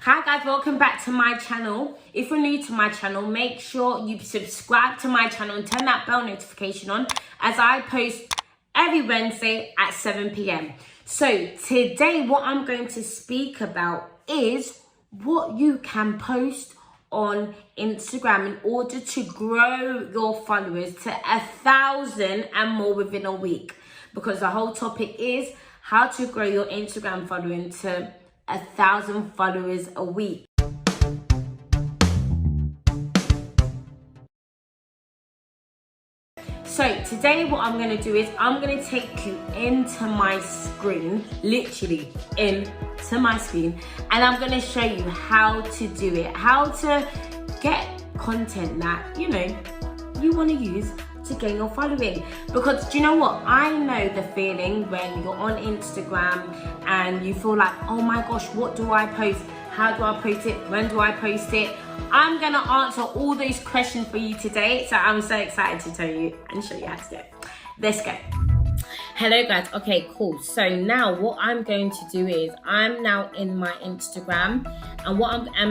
Hi guys, welcome back to my channel. If you're new to my channel, make sure you subscribe to my channel and turn that bell notification on as I post every Wednesday at 7 p.m. So today what I'm going to speak about is what you can post on Instagram in order to grow your followers to 1,000 and more within a week. Because the whole topic is how to grow your Instagram following to 1,000 followers a week. So today what I'm going to do is I'm going to take you into my screen, literally into my screen, and I'm going to show you how to do it, how to get content that, you want to use to gain your following. Because do you know what, I know the feeling when you're on Instagram and you feel like, oh my gosh, what do I post, how do I post it, when do I post it? I'm gonna answer all those questions for you today, so I'm so excited to tell you and show you how to do it. Let's go. Hello guys. Okay, cool. So now what I'm going to do is I'm now in my Instagram, and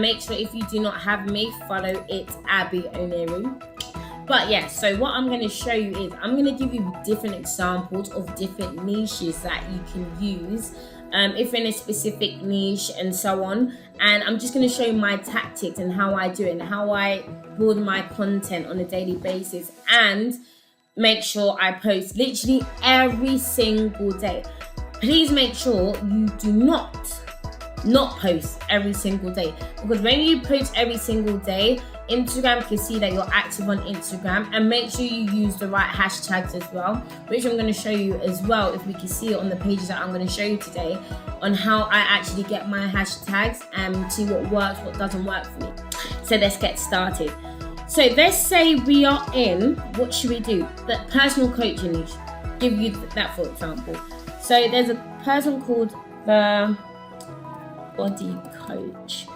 make sure if you do not have me, follow it, Abby Oniru. But yeah, so what I'm going to show you is I'm going to give you different examples of different niches that you can use if in a specific niche and so on. And I'm just going to show you my tactics and how I do it and how I build my content on a daily basis, and make sure I post literally every single day. Please make sure you do not post every single day, because when you post every single day, Instagram can see that you're active on Instagram. And make sure you use the right hashtags as well, which I'm going to show you as well, if we can see it on the pages that I'm going to show you today, on how I actually get my hashtags and see what works, what doesn't work for me. So let's get started. So let's say we are in, what should we do? The personal coaching niche. Give you that for example. So there's a person called the Body Coach.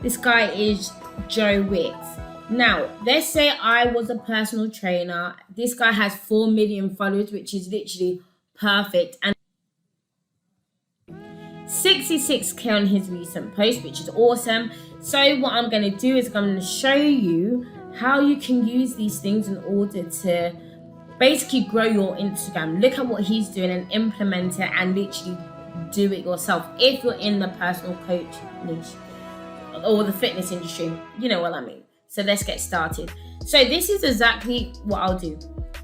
This guy is Joe Wicks. Now, let's say I was a personal trainer. This guy has 4 million followers, which is literally perfect, and 66k on his recent post, which is awesome. So what I'm going to do is I'm going to show you how you can use these things in order to basically grow your Instagram. Look at what he's doing and implement it and literally do it yourself if you're in the personal coach niche or the fitness industry, you know what I mean. So let's get started. So this is exactly what I'll do.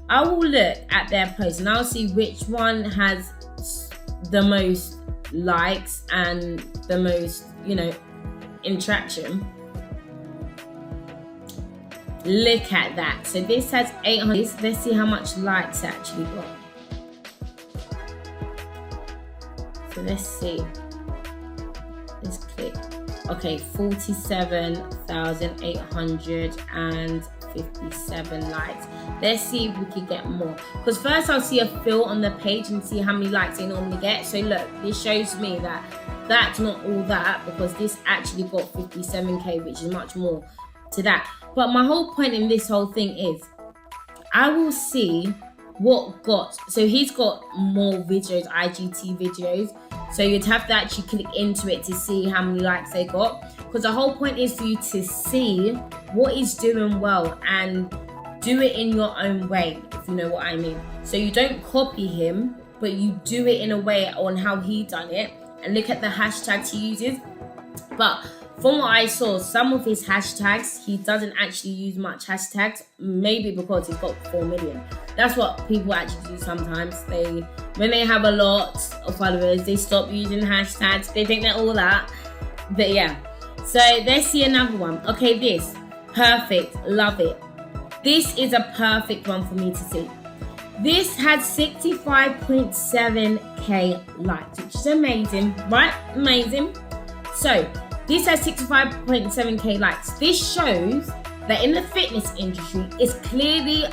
I will look at their posts and I'll see which one has the most likes and the most, interaction. Look at that. So this has 800. Let's see how much likes it actually got. So let's see. Let's click. Okay, 47,857 likes. Let's see if we can get more. Because first I'll see a fill on the page and see how many likes they normally get. So look, this shows me that that's not all that, because this actually got 57k, which is much more to that. But my whole point in this whole thing is I will see what got. So he's got more videos, IGT videos. So you'd have to actually click into it to see how many likes they got. Because the whole point is for you to see what is doing well and do it in your own way, if you know what I mean. So you don't copy him, but you do it in a way on how he done it, and look at the hashtags he uses. But from what I saw, some of his hashtags, he doesn't actually use much hashtags, maybe because he's got 4 million. That's what people actually do sometimes. When they have a lot of followers, they stop using hashtags. They think they're all that. But yeah. So let's see another one. Okay, this. Perfect. Love it. This is a perfect one for me to see. This had 65.7k likes, which is amazing, right? Amazing. So this has 65.7k likes. This shows that in the fitness industry, it's clearly,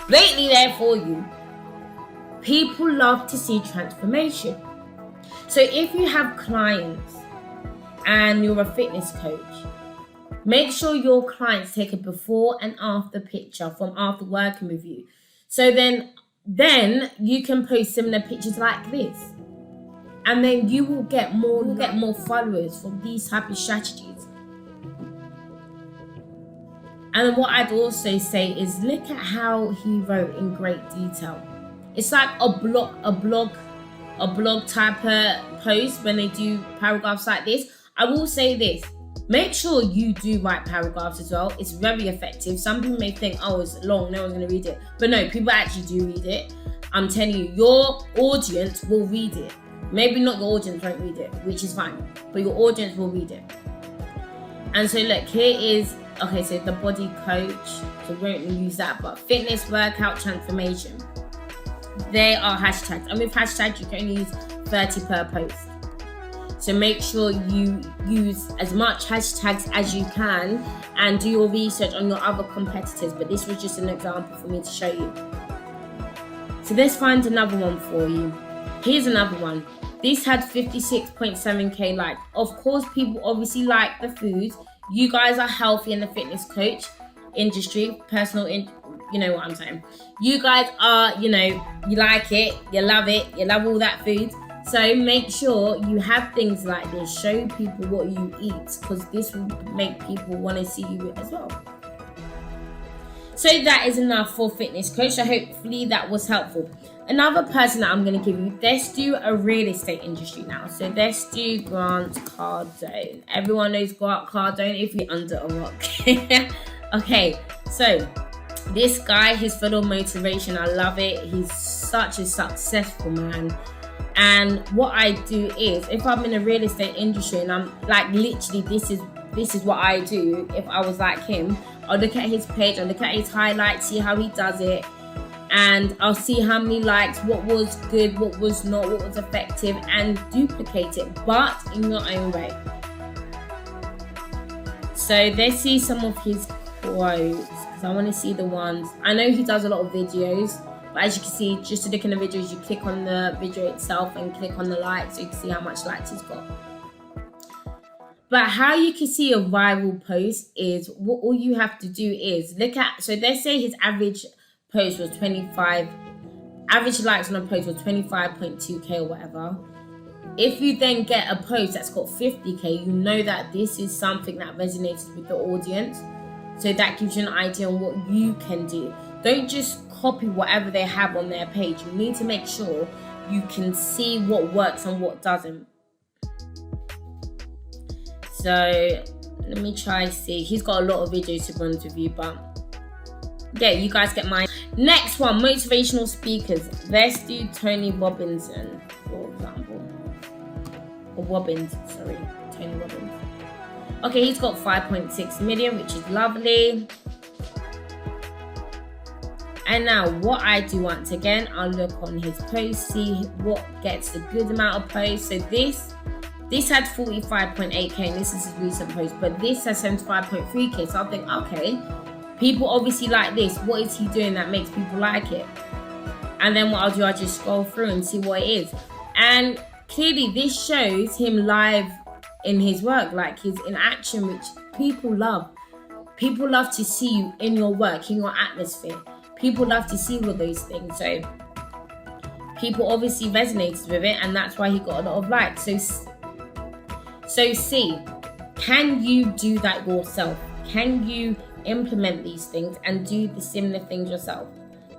blatantly there for you. People love to see transformation. So if you have clients and you're a fitness coach, make sure your clients take a before and after picture from after working with you. So then you can post similar pictures like this. and then you will get more followers from these type of strategies. And then what I'd also say is look at how he wrote in great detail. It's like a blog type of post when they do paragraphs like this. I will say this. Make sure you do write paragraphs as well. It's very effective. Some people may think, oh, it's long, no one's going to read it. But no, people actually do read it. I'm telling you, your audience will read it. Maybe not your audience won't read it, which is fine. But your audience will read it. And so look, here is, okay, so the body coach. So we won't use that, but fitness, workout, transformation. They are hashtags. And with hashtags, you can only use 30 per post. So make sure you use as much hashtags as you can and do your research on your other competitors. But this was just an example for me to show you. So let's find another one for you. Here's another one. This had 56.7k likes. Of course, people obviously like the food. You guys are healthy in the fitness coach industry, you know what I'm saying. You guys are, you like it, you love all that food. So make sure you have things like this. Show people what you eat, because this will make people want to see you as well. So that is enough for fitness coach. So hopefully that was helpful. Another person that I'm going to give you, let's do a real estate industry now. So let's do Grant Cardone. Everyone knows Grant Cardone if you're under a rock. Okay, so this guy, he's full of motivation. I love it. He's such a successful man. And what I do is, if I'm in the real estate industry and I'm like, literally, this is what I do. If I was like him, I'll look at his page, I'll look at his highlights, see how he does it. And I'll see how many likes, what was good, what was not, what was effective, and duplicate it, but in your own way. So let's see some of his quotes, because I want to see the ones. I know he does a lot of videos, but as you can see, just to look in the videos, you click on the video itself and click on the likes, so you can see how much likes he's got. But how you can see a viral post is, what all you have to do is look at, so let's say his average post was 25, average likes on a post was 25.2k or whatever. If you then get a post that's got 50k, you know that this is something that resonates with the audience. So that gives you an idea on what you can do. Don't just copy whatever they have on their page. You need to make sure you can see what works and what doesn't. So let me try see. He's got a lot of videos to run with you, but yeah, you guys get mine. Next one, motivational speakers. Let's do Tony Robbins, for example. Or Robbins, sorry. Tony Robbins. Okay, he's got 5.6 million, which is lovely. And now what I do once again, I'll look on his posts, see what gets a good amount of posts. So this had 45.8k, and this is his recent post, but this has 75.3k. So I think, okay, people obviously like this. What is he doing that makes people like it? And then what I'll do, I'll just scroll through and see what it is. And clearly this shows him live in his work, like he's in action, which people love. People love to see you in your work, in your atmosphere. People love to see all those things. So people obviously resonated with it, and that's why he got a lot of likes. So see, can you do that yourself? Can you implement these things and do the similar things yourself?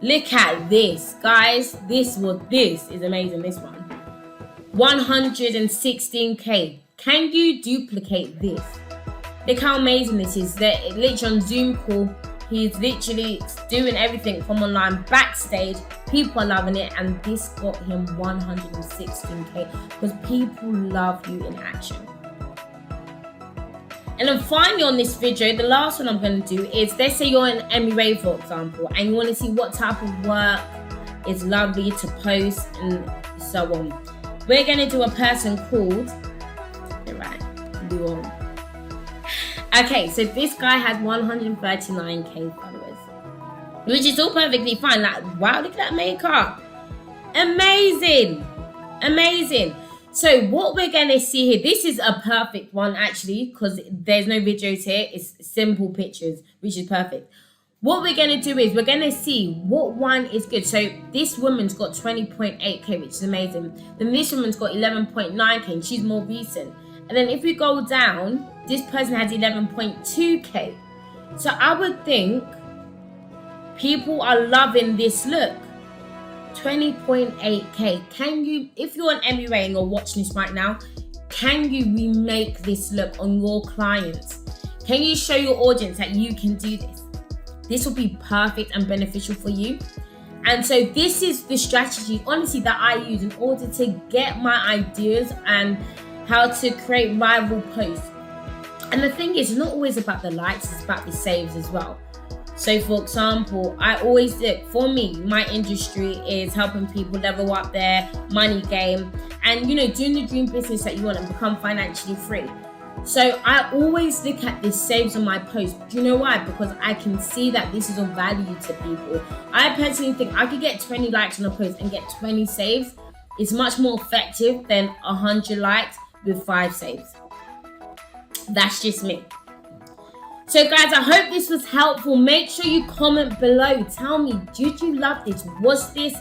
Look at this, guys. This is amazing. This one, 116k. Can you duplicate this? Look how amazing this is. They're literally on Zoom call. He's literally doing everything from online, backstage. People are loving it, and this got him 116k because people love you in action. And then finally on this video, the last one I'm going to do is, let's say you're in MUA, for example, and you want to see what type of work is lovely to post and so on. We're going to do a person called, Leon. Okay, so this guy had 139k followers, which is all perfectly fine. Like, wow, look at that makeup. Amazing. Amazing. So what we're going to see here, this is a perfect one actually, because there's no videos here. It's simple pictures, which is perfect. what we're going to do is we're going to see what one is good. So this woman's got 20.8k, which is amazing. Then this woman's got 11.9k, and she's more recent. And then if we go down, this person has 11.2k. So I would think people are loving this look. 20.8k. Can you, if you're an Emmy rating or watching this right now, can you remake this look on your clients? Can you show your audience that you can do this? This will be perfect and beneficial for you. And so this is the strategy, honestly, that I use in order to get my ideas and how to create rival posts. And the thing is, it's not always about the likes, it's about the saves as well. So for example, I always look, for me, my industry is helping people level up their money game and, you know, doing the dream business that you want and become financially free. So I always look at the saves on my post. Do you know why? Because I can see that this is of value to people. I personally think I could get 20 likes on a post and get 20 saves. It's much more effective than 100 likes with 5 saves. That's just me. So guys, I hope this was helpful. Make sure you comment below. Tell me, did you love this? Was this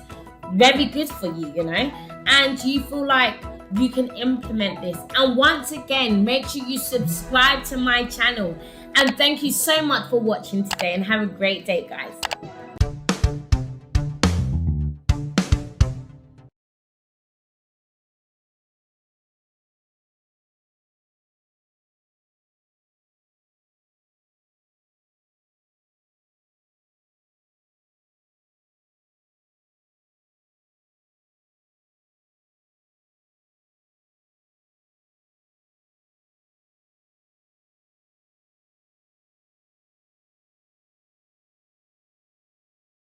very good for you, you know? And do you feel like you can implement this? And once again, make sure you subscribe to my channel. And thank you so much for watching today, and have a great day, guys.